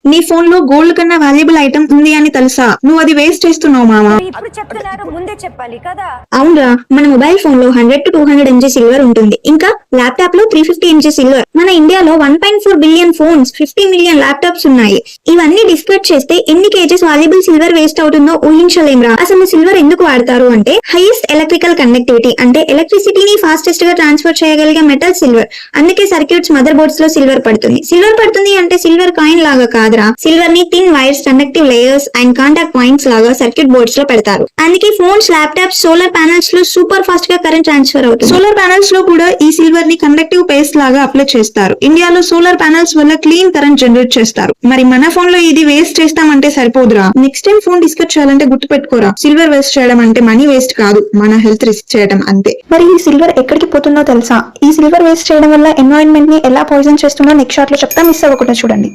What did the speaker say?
నీ ఫోన్ లో గోల్డ్ కన్నా వాల్యుబుల్ ఐటమ్ ఉంది అని తెలుసా? నువ్వు అది వేస్ట్ చేస్తున్నావు మామా. ఇప్పుడు చెప్తున్నారు, ముందే చెప్పాలి కదా. అవునరా, మన మొబైల్ ఫోన్ లో 100 to 200 mg సిల్వర్ ఉంటుంది. ఇంకా ల్యాప్టాప్ లో 350 mg సిల్వర్. మన ఇండియాలో 1.4 బిలియన్ ఫోన్స్, 50 మిలియన్ ల్యాప్టాప్స్ ఉన్నాయి. ఇవన్నీ డిస్కస్ చేస్తే ఎన్ని కేజెస్ వాల్యుబుల్ సిల్వర్ వేస్ట్ అవుతుందో ఊహించలేంరా. అసలు సిల్వర్ ఎందుకు వాడతారు అంటే, హైయెస్ట్ ఎలక్ట్రికల్ కండక్టివిటీ అంటే ఎలక్ట్రిసిటీని ఫాస్టెస్ట్ గా ట్రాన్స్ఫర్ చేయగలిగే మెటల్ సిల్వర్. అందుకే సర్క్యూట్స్ మదర్ బోర్డ్స్ లో సిల్వర్ పడుతుంది అంటే సిల్వర్ కాయిన్ లాగా కాదురా. సిల్వర్ ని thin wires, conductive layers and contact points లాగా సర్క్యూట్ బోర్డ్స్ లో పెడతారు. అందుకే ఫోన్స్, ల్యాప్టాప్స్, సోలార్ ప్యానల్స్ లో సూపర్ ఫాస్ట్ గా కరెంట్ ట్రాన్స్ఫర్ అవుతుంది. సోలార్ ప్యానల్స్ లో కూడా ఈ సిల్వర్ ని కండక్టివ్ పేస్ట్ లాగా అప్లై చేస్తారు. ఇండియాలో సోలార్ ప్యానల్స్ వల్ల క్లీన్ కరెంట్ జనరేట్ చేస్తారు. మరి మన ఫోన్ లో ఇది వేస్ట్ చేస్తామంటే సరిపోదురా. నెక్స్ట్ టైం ఫోన్ డిస్కస్ చేయాలంటే గుర్తుపెట్టుకోరా, సిల్వర్ వేస్ట్ చేయడం అంటే మనీ వేస్ట్ కాదు, మన హెల్త్ రిస్క్ చేయడం అంతే. మరి ఈ సిల్వర్ ఎక్కడికి పోతుందో తెలుసా? ఈ సిల్వర్ వేస్ట్ చేయడం వల్ల ఎన్వైరన్మెంట్ ని ఎలా పాయిజన్ చేస్తుందో నెక్స్ట్ షాట్ లో చెప్తా, మిస్ అవ్వకుండా చూడండి.